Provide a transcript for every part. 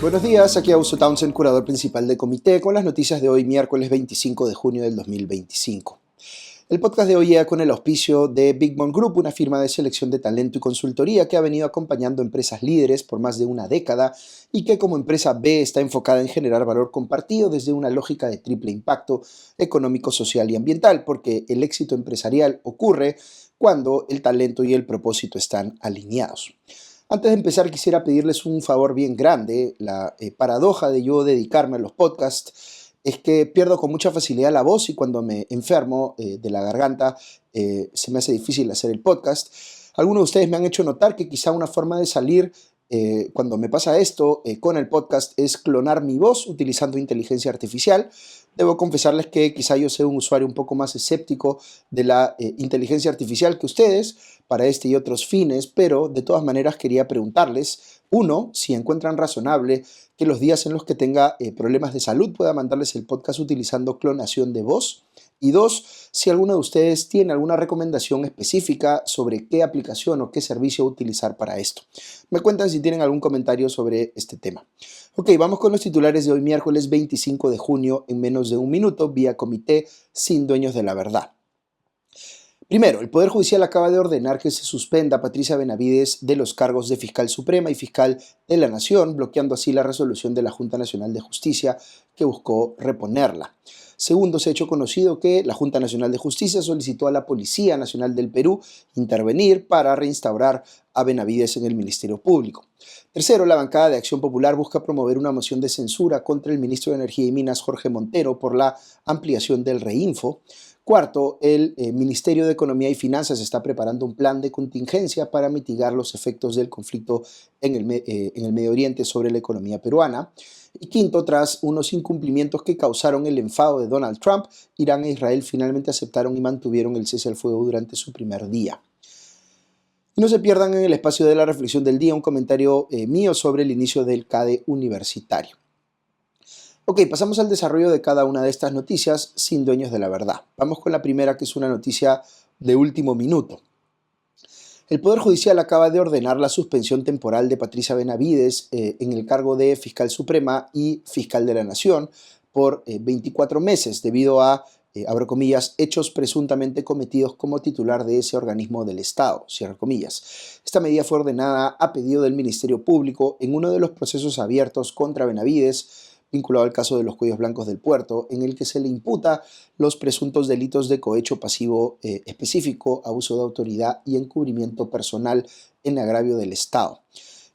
Buenos días, aquí Augusto Townsend, curador principal de Comité, con las noticias de hoy, miércoles 25 de junio del 2025. El podcast de hoy llega con el auspicio de Big Bond Group, una firma de selección de talento y consultoría que ha venido acompañando empresas líderes por más de una década y que como empresa B está enfocada en generar valor compartido desde una lógica de triple impacto económico, social y ambiental, porque el éxito empresarial ocurre cuando el talento y el propósito están alineados. Antes de empezar, quisiera pedirles un favor bien grande. La paradoja de yo dedicarme a los podcasts es que pierdo con mucha facilidad la voz y cuando me enfermo de la garganta se me hace difícil hacer el podcast. Algunos de ustedes me han hecho notar que quizá una forma de salir cuando me pasa esto con el podcast es clonar mi voz utilizando inteligencia artificial. Debo confesarles que quizá yo sea un usuario un poco más escéptico de la inteligencia artificial que ustedes para este y otros fines, pero de todas maneras quería preguntarles, uno, si encuentran razonable que los días en los que tenga problemas de salud pueda mandarles el podcast utilizando clonación de voz, y dos, si alguno de ustedes tiene alguna recomendación específica sobre qué aplicación o qué servicio utilizar para esto. Me cuentan si tienen algún comentario sobre este tema. Ok, vamos con los titulares de hoy miércoles 25 de junio en menos de un minuto vía Comité sin dueños de la verdad. Primero, el Poder Judicial acaba de ordenar que se suspenda a Patricia Benavides de los cargos de Fiscal Suprema y Fiscal de la Nación, bloqueando así la resolución de la Junta Nacional de Justicia que buscó reponerla. Segundo, se ha hecho conocido que la Junta Nacional de Justicia solicitó a la Policía Nacional del Perú intervenir para reinstaurar a Benavides en el Ministerio Público. Tercero, la bancada de Acción Popular busca promover una moción de censura contra el ministro de Energía y Minas, Jorge Montero, por la ampliación del Reinfo. Cuarto, el Ministerio de Economía y Finanzas está preparando un plan de contingencia para mitigar los efectos del conflicto en el Medio Oriente sobre la economía peruana. Y quinto, tras unos incumplimientos que causaron el enfado de Donald Trump, Irán e Israel finalmente aceptaron y mantuvieron el cese al fuego durante su primer día. Y no se pierdan en el espacio de la reflexión del día un comentario mío sobre el inicio del CADE universitario. Ok, pasamos al desarrollo de cada una de estas noticias sin dueños de la verdad. Vamos con la primera, que es una noticia de último minuto. El Poder Judicial acaba de ordenar la suspensión temporal de Patricia Benavides en el cargo de Fiscal Suprema y Fiscal de la Nación por 24 meses debido a, abro comillas, hechos presuntamente cometidos como titular de ese organismo del Estado, cierro comillas. Esta medida fue ordenada a pedido del Ministerio Público en uno de los procesos abiertos contra Benavides vinculado al caso de los cuellos blancos del puerto, en el que se le imputa los presuntos delitos de cohecho pasivo específico, abuso de autoridad y encubrimiento personal en agravio del Estado.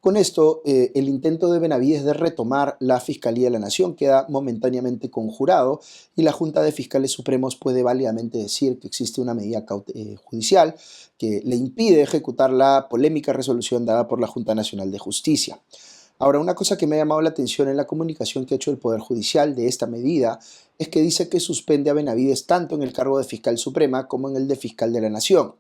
Con esto, el intento de Benavides de retomar la Fiscalía de la Nación queda momentáneamente conjurado y la Junta de Fiscales Supremos puede válidamente decir que existe una medida judicial que le impide ejecutar la polémica resolución dada por la Junta Nacional de Justicia. Ahora, una cosa que me ha llamado la atención en la comunicación que ha hecho el Poder Judicial de esta medida es que dice que suspende a Benavides tanto en el cargo de Fiscal Suprema como en el de Fiscal de la Nación.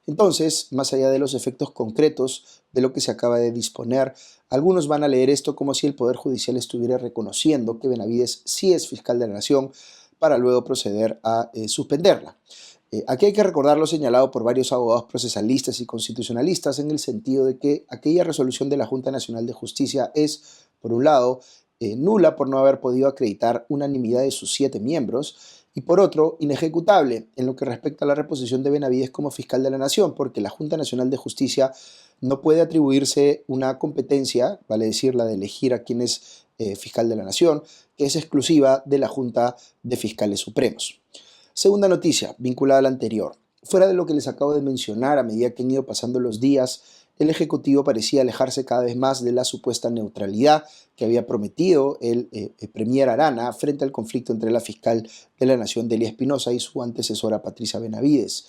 Entonces, más allá de los efectos concretos de lo que se acaba de disponer, algunos van a leer esto como si el Poder Judicial estuviera reconociendo que Benavides sí es Fiscal de la Nación para luego proceder a suspenderla. Aquí hay que recordar lo señalado por varios abogados procesalistas y constitucionalistas en el sentido de que aquella resolución de la Junta Nacional de Justicia es, por un lado, nula por no haber podido acreditar unanimidad de sus 7 miembros y por otro, inejecutable en lo que respecta a la reposición de Benavides como fiscal de la Nación, porque la Junta Nacional de Justicia no puede atribuirse una competencia, vale decir, la de elegir a quién es fiscal de la Nación, que es exclusiva de la Junta de Fiscales Supremos. Segunda noticia, vinculada a la anterior. Fuera de lo que les acabo de mencionar, a medida que han ido pasando los días, el Ejecutivo parecía alejarse cada vez más de la supuesta neutralidad que había prometido el Premier Arana frente al conflicto entre la fiscal de la Nación, Delia Espinosa, y su antecesora, Patricia Benavides.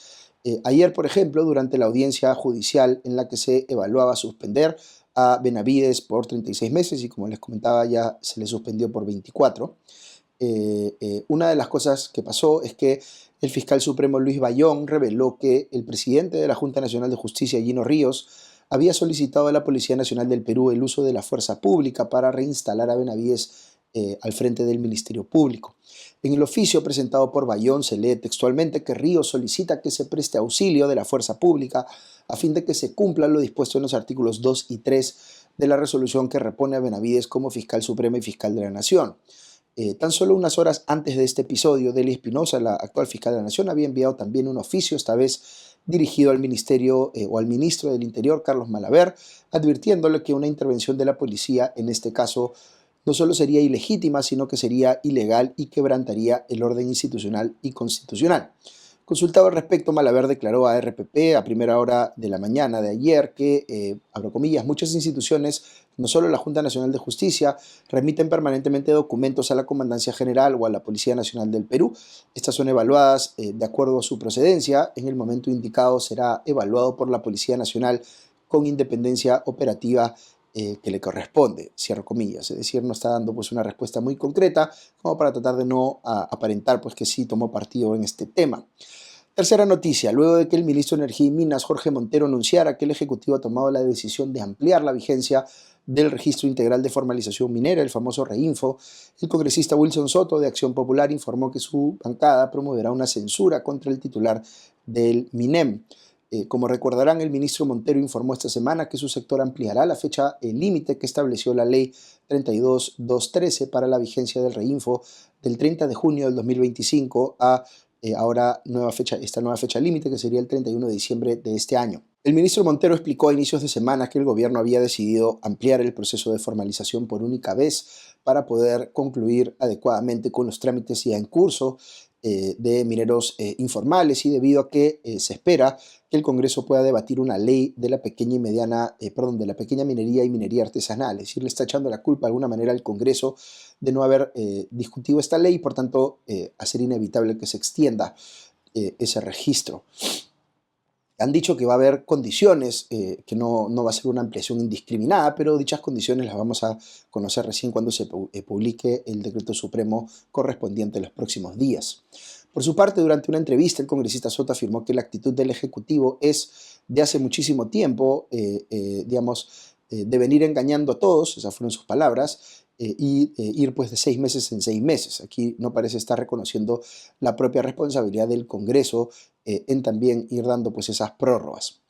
Ayer, por ejemplo, durante la audiencia judicial en la que se evaluaba suspender a Benavides por 36 meses y como les comentaba ya se le suspendió por 24, una de las cosas que pasó es que el fiscal supremo Luis Bayón reveló que el presidente de la Junta Nacional de Justicia, Gino Ríos, había solicitado a la Policía Nacional del Perú el uso de la fuerza pública para reinstalar a Benavides al frente del Ministerio Público. En el oficio presentado por Bayón se lee textualmente que Ríos solicita que se preste auxilio de la fuerza pública a fin de que se cumpla lo dispuesto en los artículos 2 y 3 de la resolución que repone a Benavides como fiscal supremo y fiscal de la Nación. Tan solo unas horas antes de este episodio, Delia Espinosa, la actual fiscal de la Nación, había enviado también un oficio, esta vez dirigido al ministerio o al ministro del Interior, Carlos Malaver, advirtiéndole que una intervención de la policía, en este caso, no solo sería ilegítima, sino que sería ilegal y quebrantaría el orden institucional y constitucional. Consultado al respecto, Malaver declaró a RPP a primera hora de la mañana de ayer que, abro comillas, muchas instituciones, no solo la Junta Nacional de Justicia, remiten permanentemente documentos a la Comandancia General o a la Policía Nacional del Perú. Estas son evaluadas de acuerdo a su procedencia. En el momento indicado será evaluado por la Policía Nacional con independencia operativa que le corresponde, cierro comillas. Es decir, no está dando pues una respuesta muy concreta como para tratar de no aparentar pues que sí tomó partido en este tema. Tercera noticia, luego de que el ministro de Energía y Minas, Jorge Montero, anunciara que el Ejecutivo ha tomado la decisión de ampliar la vigencia del Registro Integral de Formalización Minera, el famoso REINFO, el congresista Wilson Soto de Acción Popular informó que su bancada promoverá una censura contra el titular del MINEM. Como recordarán, el ministro Montero informó esta semana que su sector ampliará la fecha límite que estableció la ley 32.213 para la vigencia del REINFO del 30 de junio del 2025 a esta nueva fecha límite, que sería el 31 de diciembre de este año. El ministro Montero explicó a inicios de semana que el gobierno había decidido ampliar el proceso de formalización por única vez para poder concluir adecuadamente con los trámites ya en curso de mineros informales, y debido a que se espera que el Congreso pueda debatir una ley de la pequeña de la pequeña minería y minería artesanal. Es decir, le está echando la culpa de alguna manera al Congreso de no haber discutido esta ley y por tanto hacer inevitable que se extienda ese registro. Han dicho que va a haber condiciones, que no va a ser una ampliación indiscriminada, pero dichas condiciones las vamos a conocer recién cuando se publique el decreto supremo correspondiente en los próximos días. Por su parte, durante una entrevista, el congresista Soto afirmó que la actitud del Ejecutivo es de hace muchísimo tiempo, de venir engañando a todos, esas fueron sus palabras, ir pues de 6 meses en 6 meses. Aquí no parece estar reconociendo la propia responsabilidad del Congreso en también ir dando pues esas prórrogas.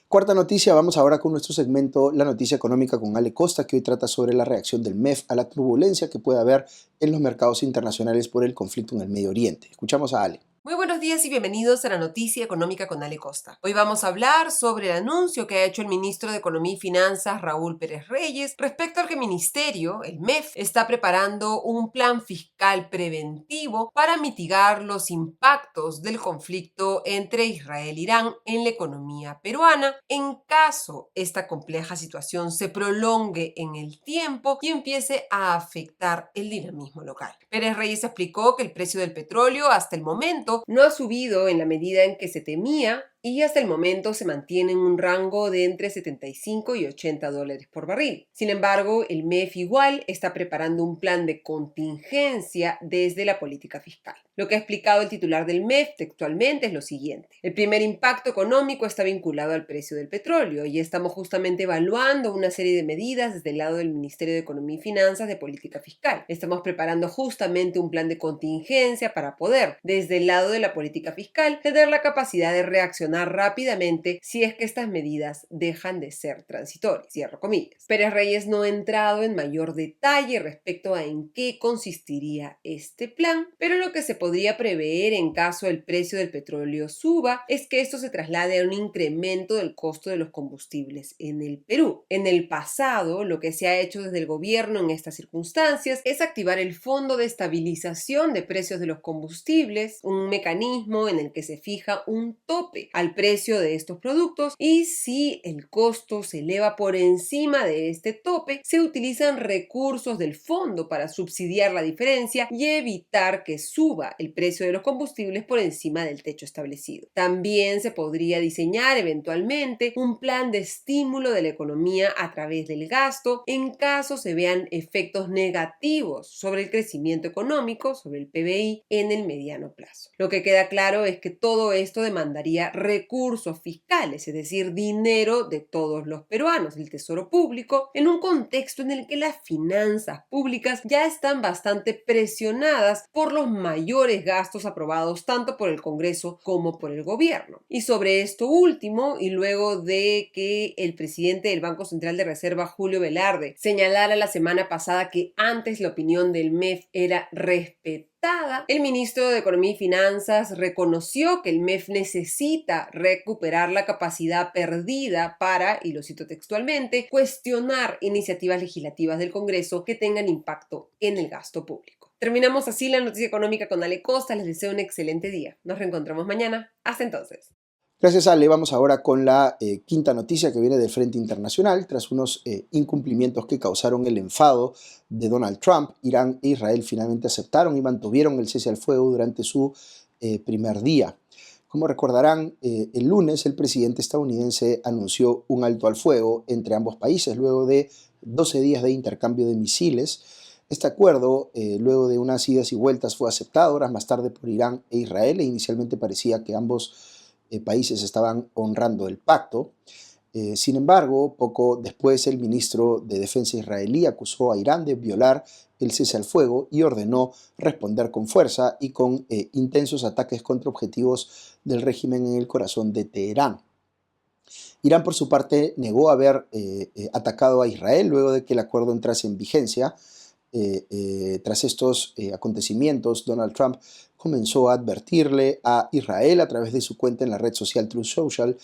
Cuarta noticia, vamos ahora con nuestro segmento La Noticia Económica con Ale Costa, que hoy trata sobre la reacción del MEF a la turbulencia que puede haber en los mercados internacionales por el conflicto en el Medio Oriente. Escuchamos a Ale. Muy buenos días y bienvenidos a la Noticia Económica con Ale Costa. Hoy vamos a hablar sobre el anuncio que ha hecho el ministro de Economía y Finanzas, Raúl Pérez Reyes, respecto al que el ministerio, el MEF, está preparando un plan fiscal preventivo para mitigar los impactos del conflicto entre Israel e Irán en la economía peruana, en caso esta compleja situación se prolongue en el tiempo y empiece a afectar el dinamismo local. Pérez Reyes explicó que el precio del petróleo hasta el momento no ha subido en la medida en que se temía y hasta el momento se mantiene en un rango de entre 75 y 80 dólares por barril. Sin embargo, el MEF igual está preparando un plan de contingencia desde la política fiscal. Lo que ha explicado el titular del MEF textualmente es lo siguiente. El primer impacto económico está vinculado al precio del petróleo y estamos justamente evaluando una serie de medidas desde el lado del Ministerio de Economía y Finanzas de política fiscal. Estamos preparando justamente un plan de contingencia para poder, desde el lado de la política fiscal, tener la capacidad de reaccionar rápidamente si es que estas medidas dejan de ser transitorias, cierro comillas. Pérez Reyes no ha entrado en mayor detalle respecto a en qué consistiría este plan, pero lo que se podría prever en caso el precio del petróleo suba es que esto se traslade a un incremento del costo de los combustibles en el Perú. En el pasado, lo que se ha hecho desde el gobierno en estas circunstancias es activar el Fondo de Estabilización de Precios de los Combustibles, un mecanismo en el que se fija un tope al precio de estos productos, y si el costo se eleva por encima de este tope, se utilizan recursos del fondo para subsidiar la diferencia y evitar que suba el precio de los combustibles por encima del techo establecido. También se podría diseñar eventualmente un plan de estímulo de la economía a través del gasto en caso se vean efectos negativos sobre el crecimiento económico, sobre el PBI, en el mediano plazo. Lo que queda claro es que todo esto demandaría recursos fiscales, es decir, dinero de todos los peruanos, del Tesoro Público, en un contexto en el que las finanzas públicas ya están bastante presionadas por los mayores gastos aprobados tanto por el Congreso como por el gobierno. Y sobre esto último, y luego de que el presidente del Banco Central de Reserva, Julio Velarde, señalara la semana pasada que antes la opinión del MEF era respetada, el ministro de Economía y Finanzas reconoció que el MEF necesita recuperar la capacidad perdida para, y lo cito textualmente, cuestionar iniciativas legislativas del Congreso que tengan impacto en el gasto público. Terminamos así la noticia económica con Ale Costa. Les deseo un excelente día. Nos reencontramos mañana. Hasta entonces. Gracias, Ale. Vamos ahora con la quinta noticia que viene del Frente Internacional. Tras unos incumplimientos que causaron el enfado de Donald Trump, Irán e Israel finalmente aceptaron y mantuvieron el cese al fuego durante su primer día. Como recordarán, el lunes el presidente estadounidense anunció un alto al fuego entre ambos países luego de 12 días de intercambio de misiles. Este acuerdo, luego de unas idas y vueltas, fue aceptado horas más tarde por Irán e Israel, e inicialmente parecía que ambos países estaban honrando el pacto. Sin embargo, poco después el ministro de Defensa israelí acusó a Irán de violar el cese al fuego y ordenó responder con fuerza y con intensos ataques contra objetivos del régimen en el corazón de Teherán. Irán, por su parte, negó haber atacado a Israel luego de que el acuerdo entrase en vigencia. Tras estos acontecimientos, Donald Trump comenzó a advertirle a Israel a través de su cuenta en la red social Truth Social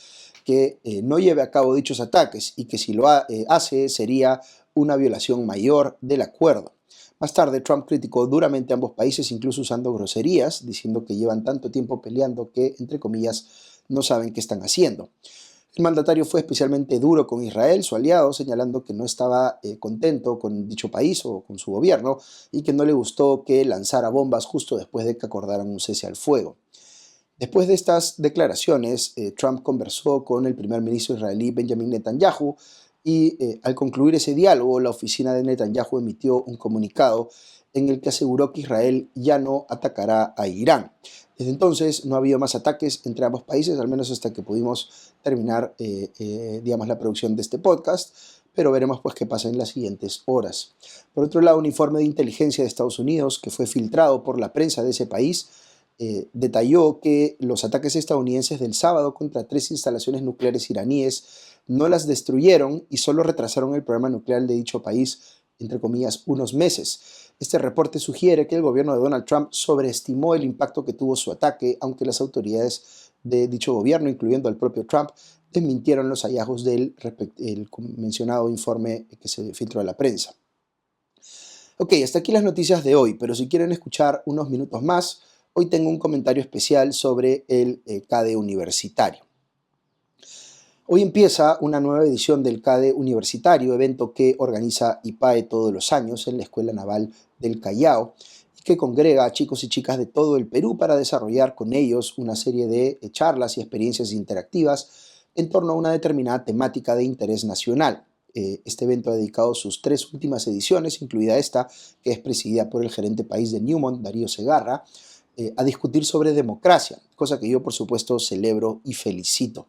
que no lleve a cabo dichos ataques y que si lo hace sería una violación mayor del acuerdo. Más tarde, Trump criticó duramente a ambos países, incluso usando groserías, diciendo que llevan tanto tiempo peleando que, entre comillas, no saben qué están haciendo. El mandatario fue especialmente duro con Israel, su aliado, señalando que no estaba contento con dicho país o con su gobierno y que no le gustó que lanzara bombas justo después de que acordaran un cese al fuego. Después de estas declaraciones, Trump conversó con el primer ministro israelí Benjamin Netanyahu y al concluir ese diálogo, la oficina de Netanyahu emitió un comunicado en el que aseguró que Israel ya no atacará a Irán. Desde entonces no ha habido más ataques entre ambos países, al menos hasta que pudimos terminar la producción de este podcast, pero veremos pues qué pasa en las siguientes horas. Por otro lado, un informe de inteligencia de Estados Unidos que fue filtrado por la prensa de ese país detalló que los ataques estadounidenses del sábado contra 3 instalaciones nucleares iraníes no las destruyeron y solo retrasaron el programa nuclear de dicho país, entre comillas, unos meses. Este reporte sugiere que el gobierno de Donald Trump sobreestimó el impacto que tuvo su ataque, aunque las autoridades de dicho gobierno, incluyendo al propio Trump, desmintieron los hallazgos del mencionado informe que se filtró a la prensa. Ok, hasta aquí las noticias de hoy, pero si quieren escuchar unos minutos más, hoy tengo un comentario especial sobre el CADE universitario. Hoy empieza una nueva edición del CADE Universitario, evento que organiza IPAE todos los años en la Escuela Naval del Callao y que congrega a chicos y chicas de todo el Perú para desarrollar con ellos una serie de charlas y experiencias interactivas en torno a una determinada temática de interés nacional. Este evento ha dedicado sus 3 últimas ediciones, incluida esta, que es presidida por el gerente país de Newmont, Darío Segarra, a discutir sobre democracia, cosa que yo por supuesto celebro y felicito.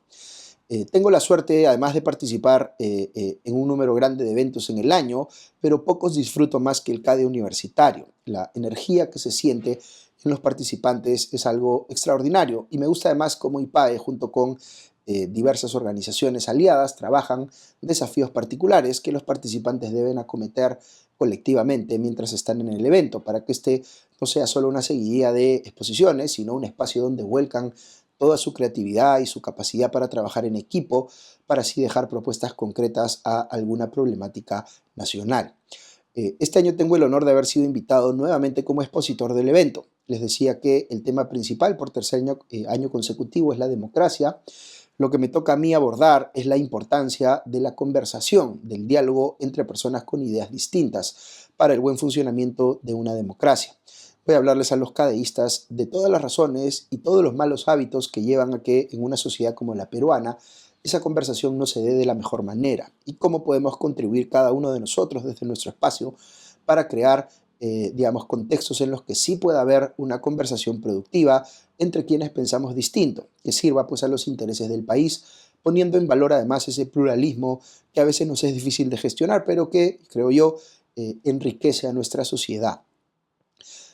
Tengo la suerte, además de participar en un número grande de eventos en el año, pero pocos disfruto más que el CADE universitario. La energía que se siente en los participantes es algo extraordinario y me gusta además cómo IPAE, junto con diversas organizaciones aliadas, trabajan desafíos particulares que los participantes deben acometer colectivamente mientras están en el evento, para que este no sea solo una seguidilla de exposiciones, sino un espacio donde vuelcan toda su creatividad y su capacidad para trabajar en equipo, para así dejar propuestas concretas a alguna problemática nacional. Este año tengo el honor de haber sido invitado nuevamente como expositor del evento. Les decía que el tema principal por tercer año consecutivo es la democracia. Lo que me toca a mí abordar es la importancia de la conversación, del diálogo entre personas con ideas distintas para el buen funcionamiento de una democracia. Voy a hablarles a los cadeístas de todas las razones y todos los malos hábitos que llevan a que en una sociedad como la peruana esa conversación no se dé de la mejor manera y cómo podemos contribuir cada uno de nosotros desde nuestro espacio para crear digamos, contextos en los que sí pueda haber una conversación productiva entre quienes pensamos distinto, que sirva pues a los intereses del país, poniendo en valor además ese pluralismo que a veces nos es difícil de gestionar, pero que, creo yo, enriquece a nuestra sociedad.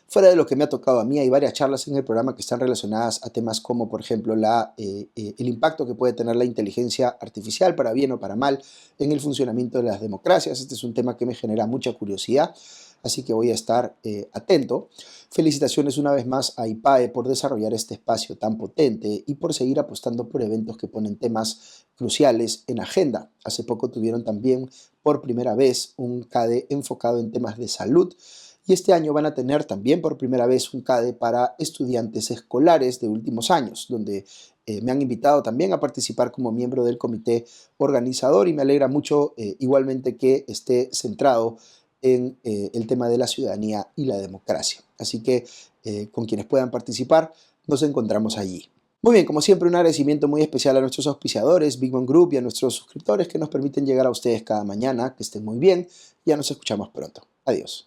Fuera de lo que me ha tocado a mí, hay varias charlas en el programa que están relacionadas a temas como, por ejemplo, el impacto que puede tener la inteligencia artificial, para bien o para mal, en el funcionamiento de las democracias. Este es un tema que me genera mucha curiosidad, así que voy a estar atento. Felicitaciones una vez más a IPAE por desarrollar este espacio tan potente y por seguir apostando por eventos que ponen temas cruciales en agenda. Hace poco tuvieron también por primera vez un CADE enfocado en temas de salud. Y este año van a tener también por primera vez un CADE para estudiantes escolares de últimos años, donde me han invitado también a participar como miembro del comité organizador y me alegra mucho igualmente que esté centrado en el tema de la ciudadanía y la democracia. Así que con quienes puedan participar, nos encontramos allí. Muy bien, como siempre, un agradecimiento muy especial a nuestros auspiciadores, Big Bang Group, y a nuestros suscriptores que nos permiten llegar a ustedes cada mañana. Que estén muy bien y ya nos escuchamos pronto. Adiós.